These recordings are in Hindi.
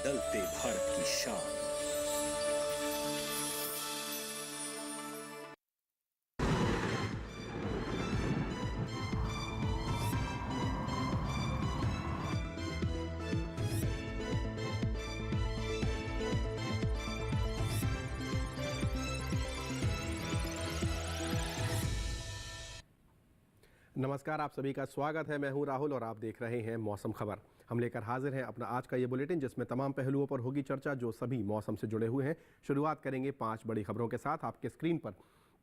बदलते भारत की शान। नमस्कार, आप सभी का स्वागत है। मैं हूं राहुल और आप देख रहे हैं मौसम खबर। हम लेकर हाजिर हैं अपना आज का ये बुलेटिन, जिसमें तमाम पहलुओं पर होगी चर्चा जो सभी मौसम से जुड़े हुए हैं। शुरुआत करेंगे 5 बड़ी खबरों के साथ। आपके स्क्रीन पर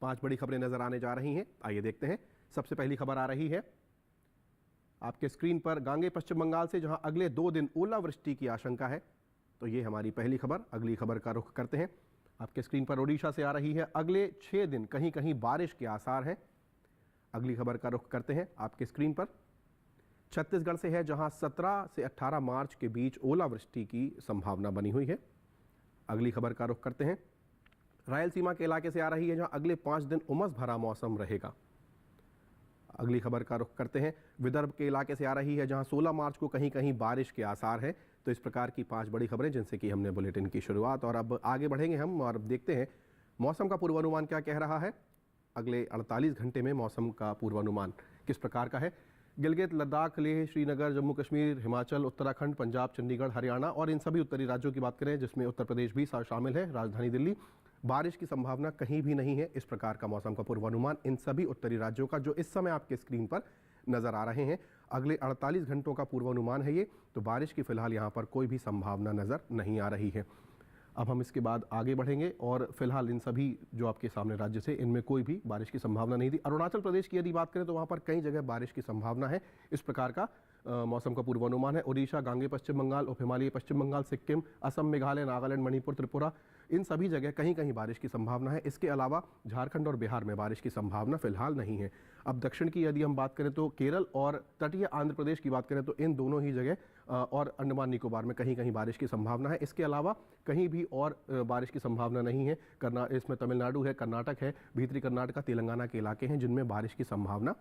5 बड़ी खबरें नजर आने जा रही हैं। आइए देखते हैं। सबसे पहली खबर आ रही है आपके स्क्रीन पर गांगे पश्चिम बंगाल से, जहां अगले 2 दिन ओलावृष्टि की आशंका है। तो ये हमारी पहली खबर। अगली खबर का रुख करते हैं। आपके स्क्रीन पर ओडिशा से आ रही है, अगले 6 दिन कहीं कहीं बारिश के आसार हैं। अगली खबर का रुख करते हैं। आपके स्क्रीन पर छत्तीसगढ़ से है, जहां 17 से 18 मार्च के बीच ओलावृष्टि की संभावना बनी हुई है। अगली खबर का रुख करते हैं। रायलसीमा के इलाके से आ रही है, जहां अगले 5 दिन उमस भरा मौसम रहेगा। अगली खबर का रुख करते हैं। विदर्भ के इलाके से आ रही है, जहां 16 मार्च को कहीं कहीं बारिश के आसार है। तो इस प्रकार की 5 बड़ी खबरें जिनसे कि हमने बुलेटिन की शुरुआत। और अब आगे बढ़ेंगे हम और अब देखते हैं मौसम का पूर्वानुमान क्या कह रहा है। अगले 48 घंटे में मौसम का पूर्वानुमान किस प्रकार का है। गिलगित, लद्दाख, लेह, श्रीनगर, जम्मू कश्मीर, हिमाचल, उत्तराखंड, पंजाब, चंडीगढ़, हरियाणा और इन सभी उत्तरी राज्यों की बात करें, जिसमें उत्तर प्रदेश भी शामिल है, राजधानी दिल्ली, बारिश की संभावना कहीं भी नहीं है। इस प्रकार का मौसम का पूर्वानुमान इन सभी उत्तरी राज्यों का जो इस समय आपके स्क्रीन पर नजर आ रहे हैं। अगले 48 घंटों का पूर्वानुमान है ये। तो बारिश की फिलहाल यहाँ पर कोई भी संभावना नजर नहीं आ रही है। अब हम इसके बाद आगे बढ़ेंगे और फिलहाल इन सभी जो आपके सामने राज्य से, इनमें कोई भी बारिश की संभावना नहीं थी। अरुणाचल प्रदेश की यदि बात करें तो वहाँ पर कई जगह बारिश की संभावना है। इस प्रकार का मौसम का पूर्वानुमान है। ओडिशा, गांगे पश्चिम बंगाल, उप हिमालयी पश्चिम बंगाल, सिक्किम, असम, मेघालय, नागालैंड, मणिपुर, त्रिपुरा, इन सभी जगह कहीं कहीं बारिश की संभावना है। इसके अलावा झारखंड और बिहार में बारिश की संभावना फिलहाल नहीं है। अब दक्षिण की यदि हम बात करें तो केरल और तटीय आंध्र प्रदेश की बात करें तो इन दोनों ही जगह और अंडमान निकोबार में कहीं कहीं बारिश की संभावना है। इसके अलावा कहीं भी और बारिश की संभावना नहीं है। इसमें तमिलनाडु है, कर्नाटक है, भीतरी कर्नाटक, तेलंगाना के इलाके हैं जिनमें बारिश की संभावना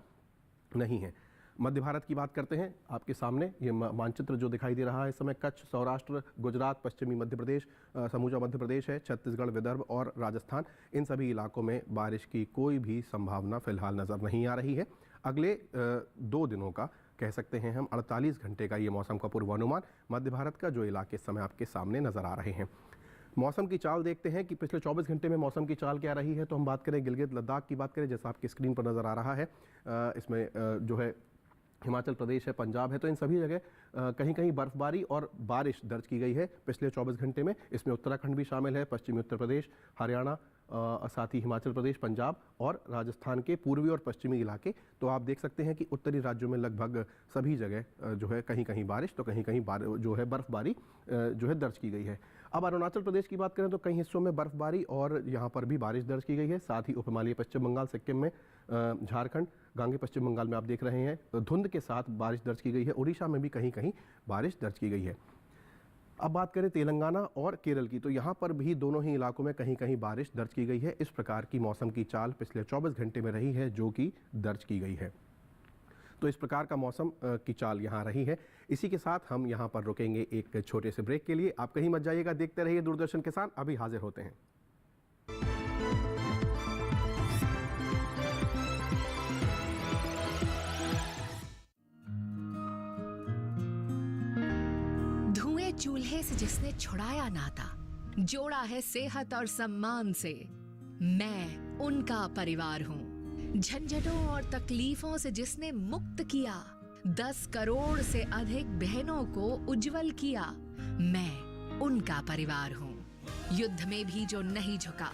नहीं है। मध्य भारत की बात करते हैं। आपके सामने ये मानचित्र जो दिखाई दे रहा है इस समय, कच्छ, सौराष्ट्र, गुजरात, पश्चिमी मध्य प्रदेश, समूचा मध्य प्रदेश है, छत्तीसगढ़, विदर्भ और राजस्थान, इन सभी इलाकों में बारिश की कोई भी संभावना फिलहाल नज़र नहीं आ रही है। अगले 2 दिनों का कह सकते हैं हम 48 घंटे का ये मौसम का पूर्वानुमान मध्य भारत का जो इलाके इस समय आपके सामने नज़र आ रहे हैं। मौसम की चाल देखते हैं कि पिछले 24 घंटे में मौसम की चाल क्या रही है। तो हम बात करें गिलगित, लद्दाख की बात करें, जैसा आपकी स्क्रीन पर नज़र आ रहा है, इसमें जो है हिमाचल प्रदेश है, पंजाब है, तो इन सभी जगह कहीं कहीं बर्फबारी और बारिश दर्ज की गई है पिछले 24 घंटे में। इसमें उत्तराखंड भी शामिल है, पश्चिमी उत्तर प्रदेश, हरियाणा, साथ ही हिमाचल प्रदेश, पंजाब और राजस्थान के पूर्वी और पश्चिमी इलाके। तो आप देख सकते हैं कि उत्तरी राज्यों में लगभग सभी जगह जो है कहीं कहीं बारिश तो कहीं कहीं जो है बर्फबारी जो है दर्ज की गई है। अब अरुणाचल प्रदेश की बात करें तो कई हिस्सों में बर्फबारी और यहाँ पर भी बारिश दर्ज की गई है। साथ ही उप हिमालयी पश्चिम बंगाल, सिक्किम में, झारखंड, गांगे पश्चिम बंगाल में आप देख रहे हैं धुंध के साथ बारिश दर्ज की गई है। उड़ीसा में भी कहीं कहीं बारिश दर्ज की गई है। अब बात करें तेलंगाना और केरल की, तो यहाँ पर भी दोनों ही इलाकों में कहीं कहीं बारिश दर्ज की गई है। इस प्रकार की मौसम की चाल पिछले 24 घंटे में रही है जो कि दर्ज की गई है। तो इस प्रकार का मौसम की चाल यहाँ रही है। इसी के साथ हम यहाँ पर रुकेंगे एक छोटे से ब्रेक के लिए। आप कहीं मत जाइएगा, देखते रहिए दूरदर्शन किसान। अभी हाजिर होते हैं। चूल्हे से जिसने छुड़ाया नाता, जोड़ा है सेहत और सम्मान से, मैं उनका परिवार हूँ। झंझटों और तकलीफों से जिसने मुक्त किया, 10 करोड़ से अधिक बहनों को उज्जवल किया, मैं उनका परिवार हूँ। युद्ध में भी जो नहीं झुका,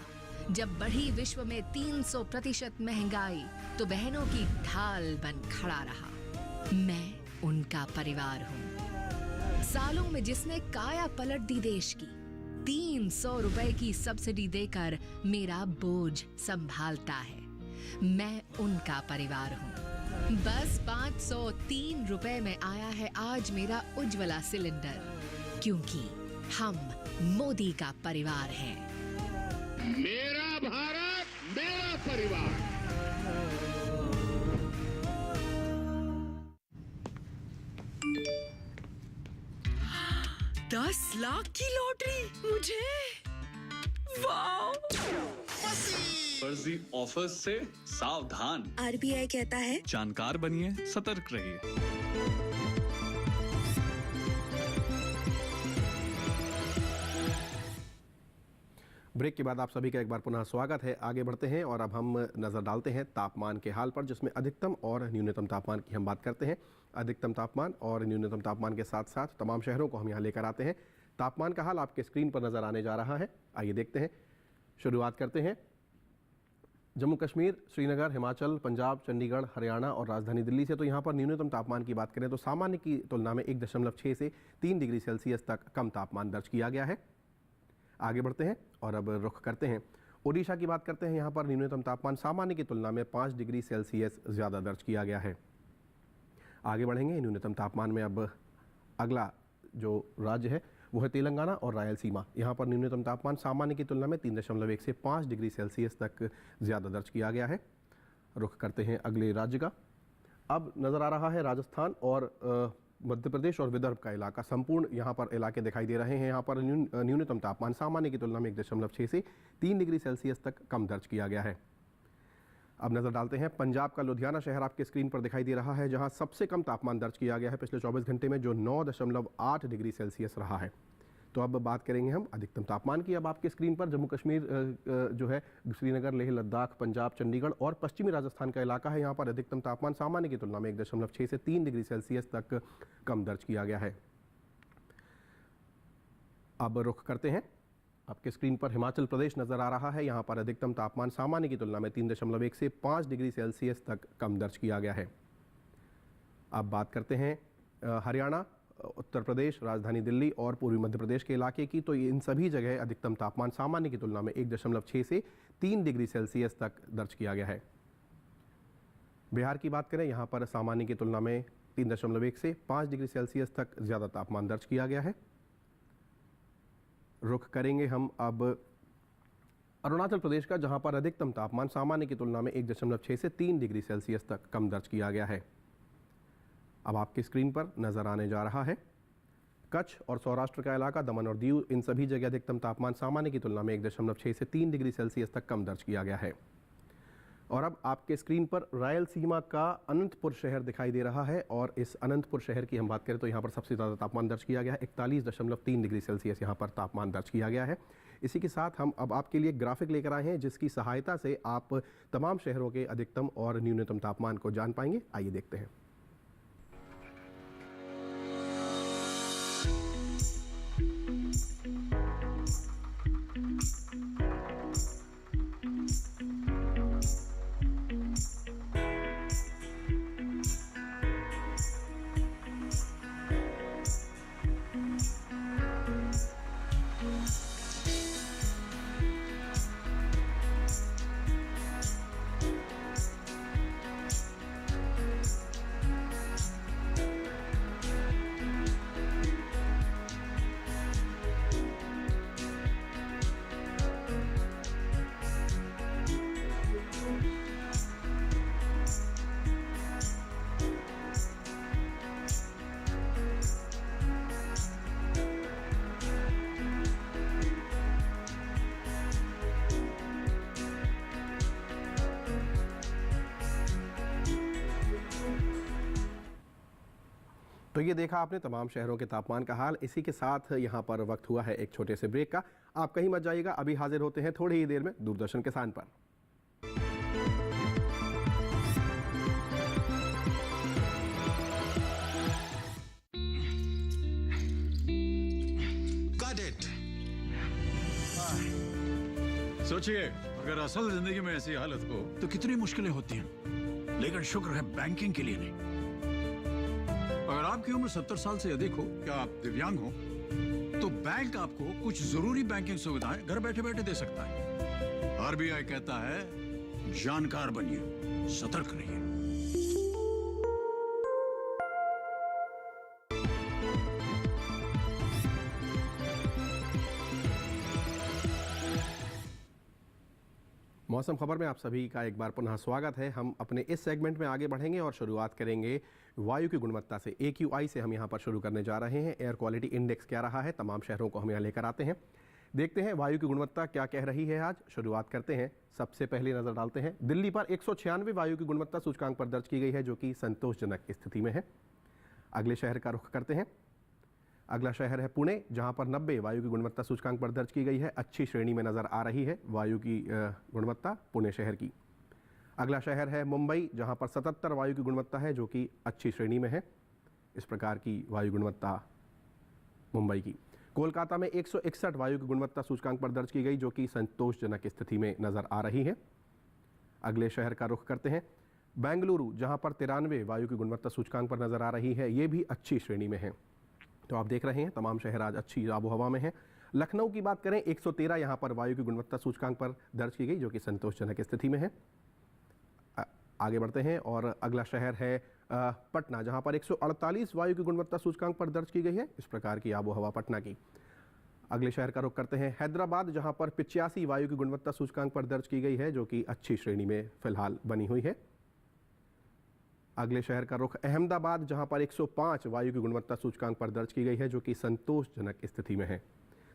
जब बढ़ी विश्व में 300% महंगाई, तो बहनों की ढाल बन खड़ा रहा, मैं उनका परिवार हूँ। सालों में जिसने काया पलट दी देश की, 300 रुपए की सब्सिडी देकर मेरा बोझ संभालता है, मैं उनका परिवार हूँ। बस 503 रुपए में आया है आज मेरा उज्ज्वला सिलेंडर, क्योंकि हम मोदी का परिवार हैं। मेरा भारत, मेरा परिवार। 10 लाख की लॉटरी मुझे, वाह! फर्जी ऑफर्स से सावधान। RBI कहता है जानकार बनिए, सतर्क रहिए। ब्रेक के बाद आप सभी का एक बार पुनः स्वागत है। आगे बढ़ते हैं और अब हम नज़र डालते हैं तापमान के हाल पर, जिसमें अधिकतम और न्यूनतम तापमान की हम बात करते हैं। अधिकतम तापमान और न्यूनतम तापमान के साथ साथ तमाम शहरों को हम यहाँ लेकर आते हैं। तापमान का हाल आपके स्क्रीन पर नज़र आने जा रहा है। आइए देखते हैं। शुरुआत करते हैं जम्मू कश्मीर, श्रीनगर, हिमाचल, पंजाब, चंडीगढ़, हरियाणा और राजधानी दिल्ली से। तो यहाँ पर न्यूनतम तापमान की बात करें तो सामान्य की तुलना में 1.6 से 3 डिग्री सेल्सियस तक कम तापमान दर्ज किया गया है। आगे बढ़ते हैं और अब रुख करते हैं ओडिशा की बात करते हैं। यहाँ पर न्यूनतम तापमान सामान्य की तुलना में 5 डिग्री सेल्सियस ज़्यादा दर्ज किया गया है। आगे बढ़ेंगे न्यूनतम तापमान में। अब अगला जो राज्य है वो है तेलंगाना और रायलसीमा। यहाँ पर न्यूनतम तापमान सामान्य की तुलना में 3.1 से 5 डिग्री सेल्सियस तक ज़्यादा दर्ज किया गया है। रुख करते हैं अगले राज्य का। अब नज़र आ रहा है राजस्थान और मध्य प्रदेश और विदर्भ का इलाका। संपूर्ण यहाँ पर इलाके दिखाई दे रहे हैं। यहाँ पर न्यूनतम तापमान सामान्य की तुलना में 1.6 से 3 डिग्री सेल्सियस तक कम दर्ज किया गया है। अब नज़र डालते हैं पंजाब का लुधियाना शहर आपके स्क्रीन पर दिखाई दे रहा है, जहाँ सबसे कम तापमान दर्ज किया गया है पिछले 24 घंटे में, जो 9.8 डिग्री सेल्सियस रहा है। तो अब बात करेंगे हम अधिकतम तापमान की। अब आपके स्क्रीन पर जम्मू कश्मीर जो है, श्रीनगर, लेह लद्दाख, पंजाब, चंडीगढ़ और पश्चिमी राजस्थान का इलाका है। यहाँ पर अधिकतम तापमान सामान्य की तुलना में 1.6 से 3 डिग्री सेल्सियस तक कम दर्ज किया गया है। अब रुख करते हैं आपके स्क्रीन पर हिमाचल प्रदेश नज़र आ रहा है। यहाँ पर अधिकतम तापमान सामान्य की तुलना में 3.1 से 5 डिग्री सेल्सियस तक कम दर्ज किया गया है। अब बात करते हैं हरियाणा, उत्तर प्रदेश, राजधानी दिल्ली और पूर्वी मध्य प्रदेश के इलाके की। तो इन सभी जगह अधिकतम तापमान सामान्य की तुलना में 1.6 से 3 डिग्री सेल्सियस तक दर्ज किया गया है। बिहार की बात करें, यहाँ पर सामान्य की तुलना में 3.1 से 5 डिग्री सेल्सियस तक ज़्यादा तापमान दर्ज किया गया है। रुख करेंगे हम अब अरुणाचल प्रदेश का, जहाँ पर अधिकतम तापमान सामान्य की तुलना में 1.6 से 3 डिग्री सेल्सियस तक कम दर्ज किया गया है। अब आपकी स्क्रीन पर नज़र आने जा रहा है कच्छ और सौराष्ट्र का इलाका, दमन और दीव। इन सभी जगह अधिकतम तापमान सामान्य की तुलना में 1.6 से 3 डिग्री सेल्सियस तक कम दर्ज किया गया है। और अब आपके स्क्रीन पर रायलसीमा का अनंतपुर शहर दिखाई दे रहा है। और इस अनंतपुर शहर की हम बात करें तो यहाँ पर सबसे ज़्यादा तापमान दर्ज किया गया है। 41.3 डिग्री सेल्सियस यहाँ पर तापमान दर्ज किया गया है। इसी के साथ हम अब आपके लिए ग्राफिक लेकर आए हैं, जिसकी सहायता से आप तमाम शहरों के अधिकतम और न्यूनतम तापमान को जान पाएंगे। आइए देखते हैं। तो ये देखा आपने तमाम शहरों के तापमान का हाल। इसी के साथ यहाँ पर वक्त हुआ है एक छोटे से ब्रेक का। आप कहीं मत जाइएगा, अभी हाजिर होते हैं थोड़ी ही देर में दूरदर्शन किसान पर। सोचिए, अगर असल जिंदगी में ऐसी हालत हो तो कितनी मुश्किलें होती हैं, लेकिन शुक्र है बैंकिंग के लिए नहीं। अगर आपकी उम्र 70 साल से अधिक हो या आप दिव्यांग हो तो बैंक आपको कुछ जरूरी बैंकिंग सुविधाएं घर बैठे बैठे दे सकता है। आरबीआई कहता है, जानकार बनिए, सतर्क रहिए। मौसम खबर में आप सभी का एक बार पुनः स्वागत है। हम अपने इस सेगमेंट में आगे बढ़ेंगे और शुरुआत करेंगे वायु की गुणवत्ता से। AQI से हम यहाँ पर शुरू करने जा रहे हैं। एयर क्वालिटी इंडेक्स क्या रहा है, तमाम शहरों को हम यहाँ लेकर आते हैं। देखते हैं वायु की गुणवत्ता क्या कह रही है आज। शुरुआत करते हैं, सबसे पहले नज़र डालते हैं दिल्ली पर 196 वायु की गुणवत्ता सूचकांक पर दर्ज की गई है, जो कि संतोषजनक स्थिति में है। अगले शहर का रुख करते हैं। अगला शहर है पुणे, जहां पर 90 वायु की गुणवत्ता सूचकांक पर दर्ज की गई है। अच्छी श्रेणी में नज़र आ रही है वायु की गुणवत्ता पुणे शहर की। अगला शहर है मुंबई, जहां पर 77 वायु की गुणवत्ता है, जो कि अच्छी श्रेणी में है। इस प्रकार की वायु गुणवत्ता मुंबई की। कोलकाता में 161 वायु की गुणवत्ता सूचकांक पर दर्ज की गई, जो कि संतोषजनक स्थिति में नज़र आ रही है। अगले शहर का रुख करते हैं बेंगलुरु, जहां पर 93 वायु की गुणवत्ता सूचकांक पर नज़र आ रही है। ये भी अच्छी श्रेणी में है। तो आप देख रहे हैं तमाम शहर आज अच्छी आबो हवा में हैं। लखनऊ की बात करें, 113 यहाँ पर वायु की गुणवत्ता सूचकांक पर दर्ज की गई, जो कि संतोषजनक स्थिति में है। आगे बढ़ते हैं और अगला शहर है पटना, जहाँ पर 148 वायु की गुणवत्ता सूचकांक पर दर्ज की गई है। इस प्रकार की आबो हवा पटना की। अगले शहर का रुख करते हैं हैदराबाद, जहाँ पर 85 वायु की गुणवत्ता सूचकांक पर दर्ज की गई है, जो कि अच्छी श्रेणी में फिलहाल बनी हुई है। अगले शहर का रुख अहमदाबाद, जहां पर 105 वायु की गुणवत्ता सूचकांक पर दर्ज की गई है, जो कि संतोषजनक स्थिति में है।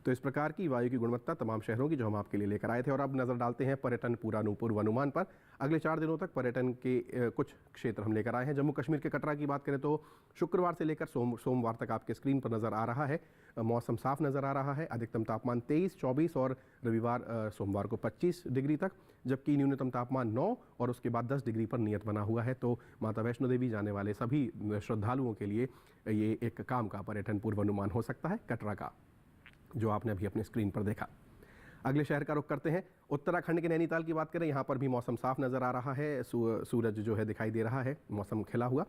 तो इस प्रकार की वायु की गुणवत्ता तमाम शहरों की जो हम आपके लिए लेकर आए थे। और अब नज़र डालते हैं पर्यटन पूर्वानुमान पर। अगले 4 दिनों तक पर्यटन के कुछ क्षेत्र हम लेकर आए हैं। जम्मू कश्मीर के कटरा की बात करें तो शुक्रवार से लेकर सोमवार तक आपके स्क्रीन पर नज़र आ रहा है। मौसम साफ नज़र आ रहा है। अधिकतम तापमान 23, 24 और रविवार सोमवार को 25 डिग्री तक, जबकि न्यूनतम तापमान 9 और उसके बाद 10 डिग्री पर नियत बना हुआ है। तो माता वैष्णो देवी जाने वाले सभी श्रद्धालुओं के लिए ये एक काम का पर्यटन पूर्वानुमान हो सकता है, कटरा का, जो आपने अभी अपने स्क्रीन पर देखा। अगले शहर का रुख करते हैं उत्तराखंड के नैनीताल की बात करें। यहाँ पर भी मौसम साफ नज़र आ रहा है। सूरज जो है दिखाई दे रहा है, मौसम खिला हुआ।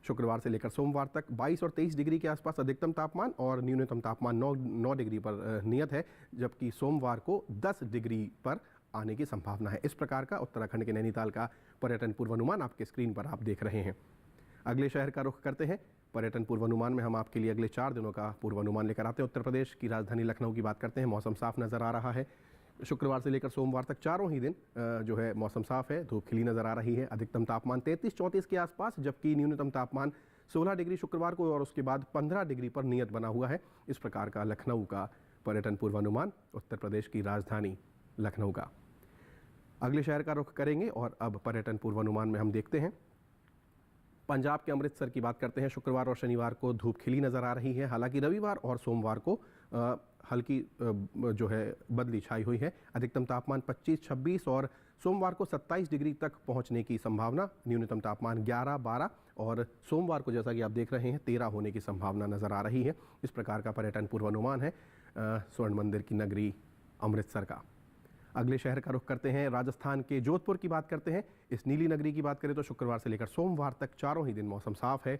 शुक्रवार से लेकर सोमवार तक 22 और 23 डिग्री के आसपास अधिकतम तापमान और न्यूनतम तापमान 9 डिग्री पर नियत है, जबकि सोमवार को 10 डिग्री पर आने की संभावना है। इस प्रकार का उत्तराखंड के नैनीताल का पर्यटन पूर्वानुमान आपके स्क्रीन पर आप देख रहे हैं। अगले शहर का रुख करते हैं। पर्यटन पूर्वानुमान में हम आपके लिए अगले 4 दिनों का पूर्वानुमान लेकर आते हैं। उत्तर प्रदेश की राजधानी लखनऊ की बात करते हैं। मौसम साफ नज़र आ रहा है। शुक्रवार से लेकर सोमवार तक चारों ही दिन जो है मौसम साफ है, धूप खिली नज़र आ रही है। अधिकतम तापमान 33-34 के आसपास, जबकि न्यूनतम तापमान 16 डिग्री शुक्रवार को और उसके बाद 15 डिग्री पर नियत बना हुआ है। इस प्रकार का लखनऊ का पर्यटन पूर्वानुमान, उत्तर प्रदेश की राजधानी लखनऊ का। अगले शहर का रुख करेंगे और अब पर्यटन पूर्वानुमान में हम देखते हैं पंजाब के अमृतसर की बात करते हैं। शुक्रवार और शनिवार को धूप खिली नज़र आ रही है। हालांकि रविवार और सोमवार को हल्की जो है बदली छाई हुई है। अधिकतम तापमान 25-26 और सोमवार को 27 डिग्री तक पहुंचने की संभावना। न्यूनतम तापमान 11-12 और सोमवार को जैसा कि आप देख रहे हैं 13 होने की संभावना नज़र आ रही है। इस प्रकार का पर्यटन पूर्वानुमान है स्वर्ण मंदिर की नगरी अमृतसर का। अगले शहर का रुख करते हैं राजस्थान के जोधपुर की बात करते हैं। इस नीली नगरी की बात करें तो शुक्रवार से लेकर सोमवार तक चारों ही दिन मौसम साफ है,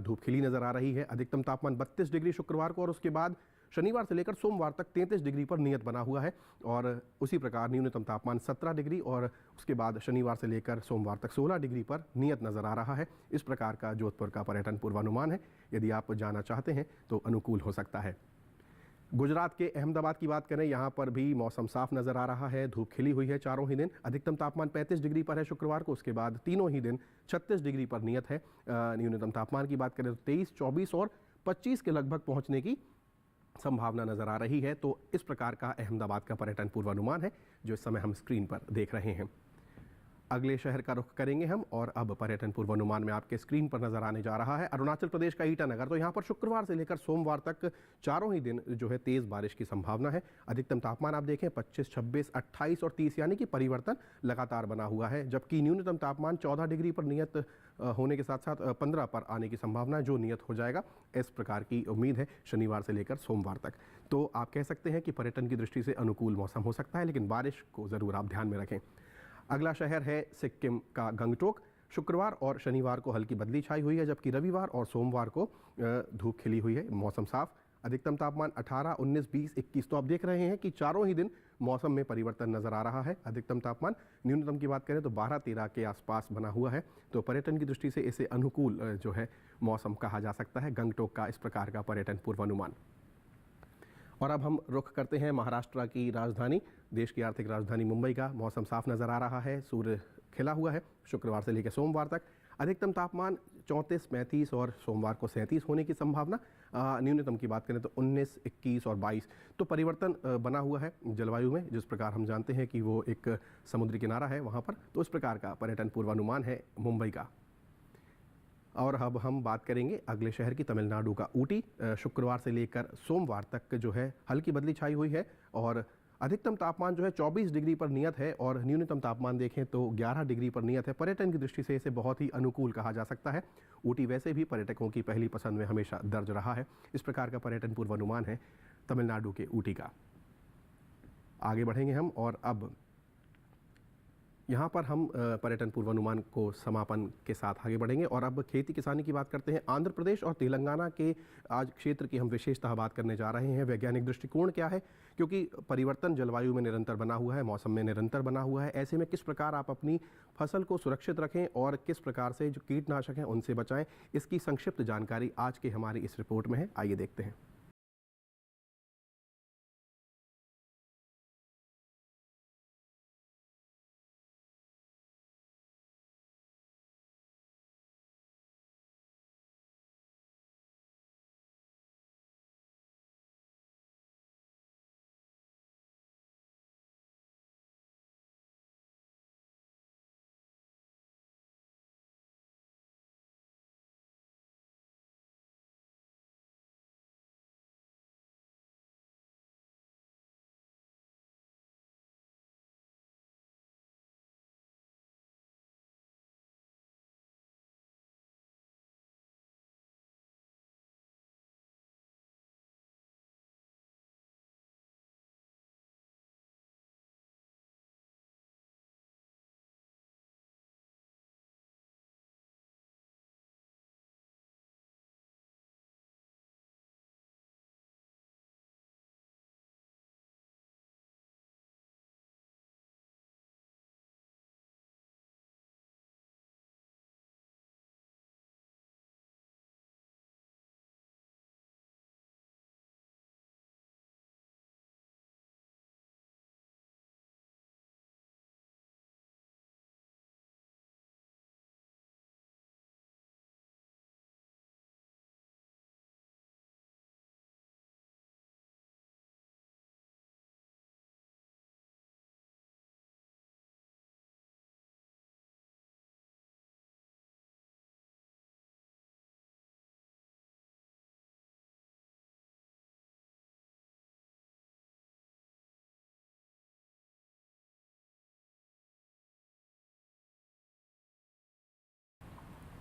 धूप खिली नज़र आ रही है। अधिकतम तापमान 32 डिग्री शुक्रवार को और उसके बाद शनिवार से लेकर सोमवार तक 33 डिग्री पर नियत बना हुआ है। और उसी प्रकार न्यूनतम तापमान 17 डिग्री और उसके बाद शनिवार से लेकर सोमवार तक 16 डिग्री पर नियत नज़र आ रहा है। इस प्रकार का जोधपुर का पर्यटन पूर्वानुमान है। यदि आप जाना चाहते हैं तो अनुकूल हो सकता है। गुजरात के अहमदाबाद की बात करें, यहाँ पर भी मौसम साफ नज़र आ रहा है, धूप खिली हुई है चारों ही दिन। अधिकतम तापमान 35 डिग्री पर है शुक्रवार को, उसके बाद तीनों ही दिन 36 डिग्री पर नियत है। न्यूनतम तापमान की बात करें तो 23, 24 और 25 के लगभग पहुँचने की संभावना नज़र आ रही है। तो इस प्रकार का अहमदाबाद का पर्यटन पूर्वानुमान है जो इस समय हम स्क्रीन पर देख रहे हैं। अगले शहर का रुख करेंगे हम और अब पर्यटन पूर्वानुमान में आपके स्क्रीन पर नजर आने जा रहा है अरुणाचल प्रदेश का ईटानगर। तो यहाँ पर शुक्रवार से लेकर सोमवार तक चारों ही दिन जो है तेज़ बारिश की संभावना है। अधिकतम तापमान आप देखें 25, 26, 28 और 30 यानी कि परिवर्तन लगातार बना हुआ है, जबकि न्यूनतम तापमान 14 डिग्री पर नियत होने के साथ साथ 15 पर आने की संभावना है, जो नियत हो जाएगा। इस प्रकार की उम्मीद है शनिवार से लेकर सोमवार तक। तो आप कह सकते हैं कि पर्यटन की दृष्टि से अनुकूल मौसम हो सकता है, लेकिन बारिश को ज़रूर आप ध्यान में रखें। अगला शहर है सिक्किम का गंगटोक। शुक्रवार और शनिवार को हल्की बदली छाई हुई है, जबकि रविवार और सोमवार को धूप खिली हुई है, मौसम साफ। अधिकतम तापमान 18, 19, 20, 21। तो आप देख रहे हैं कि चारों ही दिन मौसम में परिवर्तन नज़र आ रहा है। अधिकतम तापमान न्यूनतम की बात करें तो 12-13 के आसपास बना हुआ है। तो पर्यटन की दृष्टि से इसे अनुकूल जो है मौसम कहा जा सकता है, गंगटोक का इस प्रकार का पर्यटन पूर्वानुमान। और अब हम रुख करते हैं महाराष्ट्र की राजधानी, देश की आर्थिक राजधानी मुंबई का। मौसम साफ नज़र आ रहा है, सूर्य खिला हुआ है। शुक्रवार से लेकर सोमवार तक अधिकतम तापमान 34, 35 और सोमवार को 37 होने की संभावना। न्यूनतम की बात करें तो 19, 21 और 22। तो परिवर्तन बना हुआ है जलवायु में, जिस प्रकार हम जानते हैं कि वो एक समुद्री किनारा है वहाँ पर, तो इस प्रकार का पर्यटन पूर्वानुमान है मुंबई का। और अब हम बात करेंगे अगले शहर की, तमिलनाडु का ऊटी। शुक्रवार से लेकर सोमवार तक जो है हल्की बदली छाई हुई है और अधिकतम तापमान जो है 24 डिग्री पर नियत है और न्यूनतम तापमान देखें तो 11 डिग्री पर नियत है। पर्यटन की दृष्टि से इसे बहुत ही अनुकूल कहा जा सकता है। ऊटी वैसे भी पर्यटकों की पहली पसंद में हमेशा दर्ज रहा है। इस प्रकार का पर्यटन पूर्वानुमान है तमिलनाडु के ऊटी का। आगे बढ़ेंगे हम और अब यहाँ पर हम पर्यटन पूर्वानुमान को समापन के साथ आगे बढ़ेंगे और अब खेती किसानी की बात करते हैं। आंध्र प्रदेश और तेलंगाना के आज क्षेत्र की हम विशेषतः बात करने जा रहे हैं। वैज्ञानिक दृष्टिकोण क्या है, क्योंकि परिवर्तन जलवायु में निरंतर बना हुआ है, मौसम में निरंतर बना हुआ है। ऐसे में किस प्रकार आप अपनी फसल को सुरक्षित रखें और किस प्रकार से जो कीटनाशक हैं उनसे बचाएं, इसकी संक्षिप्त जानकारी आज की हमारी इस रिपोर्ट में है। आइए देखते हैं।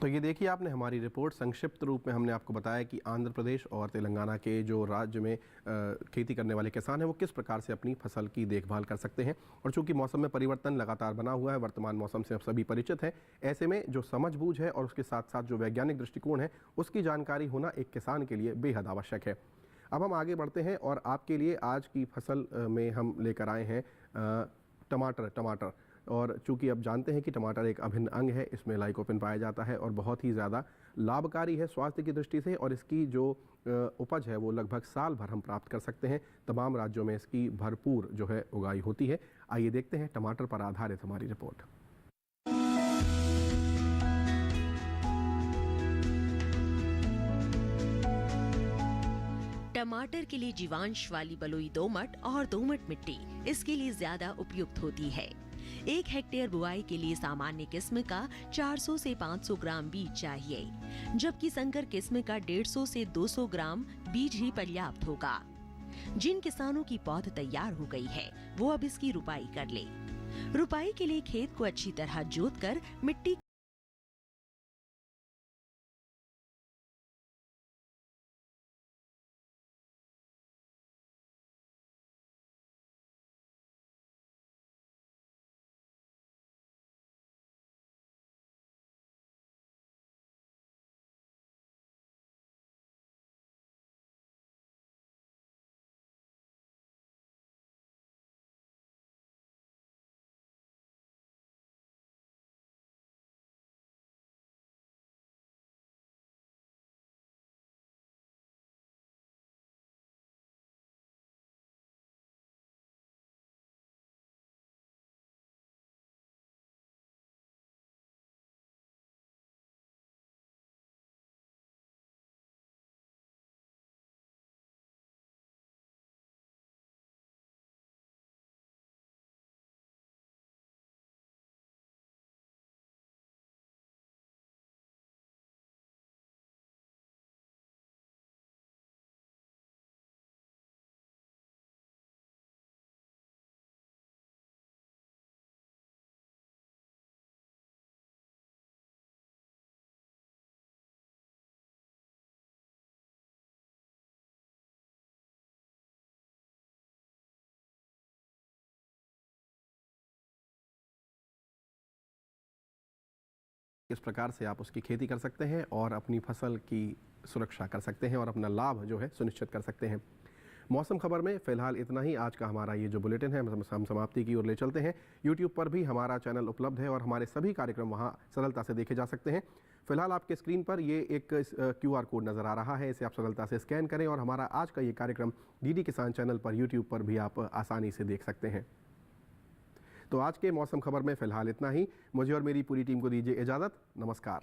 तो ये देखिए आपने हमारी रिपोर्ट। संक्षिप्त रूप में हमने आपको बताया कि आंध्र प्रदेश और तेलंगाना के जो राज्य में खेती करने वाले किसान हैं वो किस प्रकार से अपनी फसल की देखभाल कर सकते हैं। और चूंकि मौसम में परिवर्तन लगातार बना हुआ है, वर्तमान मौसम से अब सभी परिचित हैं, ऐसे में जो समझ-बूझ है और उसके साथ साथ जो वैज्ञानिक दृष्टिकोण है उसकी जानकारी होना एक किसान के लिए बेहद आवश्यक है। अब हम आगे बढ़ते हैं और आपके लिए आज की फसल में हम लेकर आए हैं टमाटर। और चूंकि अब जानते हैं कि टमाटर एक अभिन्न अंग है, इसमें लाइकोपिन पाया जाता है और बहुत ही ज़्यादा लाभकारी है स्वास्थ्य की दृष्टि से, और इसकी जो उपज है वो लगभग साल भर हम प्राप्त कर सकते हैं। तमाम राज्यों में इसकी भरपूर जो है उगाई होती है। आइए देखते हैं टमाटर पर आधारित हमारी रिपोर्ट। टमाटर के लिए जीवांश वाली बलुई दोमट और दोमट मिट्टी इसके लिए ज्यादा उपयुक्त होती है। 1 हेक्टेयर बुआई के लिए सामान्य किस्म का 400 से 500 ग्राम बीज चाहिए, जबकि संकर किस्म का 150 से 200 ग्राम बीज ही पर्याप्त होगा। जिन किसानों की पौध तैयार हो गई है वो अब इसकी रुपाई कर ले। रुपाई के लिए खेत को अच्छी तरह जोतकर मिट्टी इस प्रकार से आप उसकी खेती कर सकते हैं और अपनी फसल की सुरक्षा कर सकते हैं और अपना लाभ जो है सुनिश्चित कर सकते हैं। मौसम खबर में फ़िलहाल इतना ही। आज का हमारा ये जो बुलेटिन है हम समाप्ति की ओर ले चलते हैं। यूट्यूब पर भी हमारा चैनल उपलब्ध है और हमारे सभी कार्यक्रम वहाँ सरलता से देखे जा सकते हैं। फिलहाल आपके स्क्रीन पर ये एक QR कोड नज़र आ रहा है, इसे आप सरलता से स्कैन करें और हमारा आज का ये कार्यक्रम DD किसान चैनल पर यूट्यूब पर भी आप आसानी से देख सकते हैं। तो आज के मौसम खबर में फ़िलहाल इतना ही। मुझे और मेरी पूरी टीम को दीजिए इजाज़त। नमस्कार।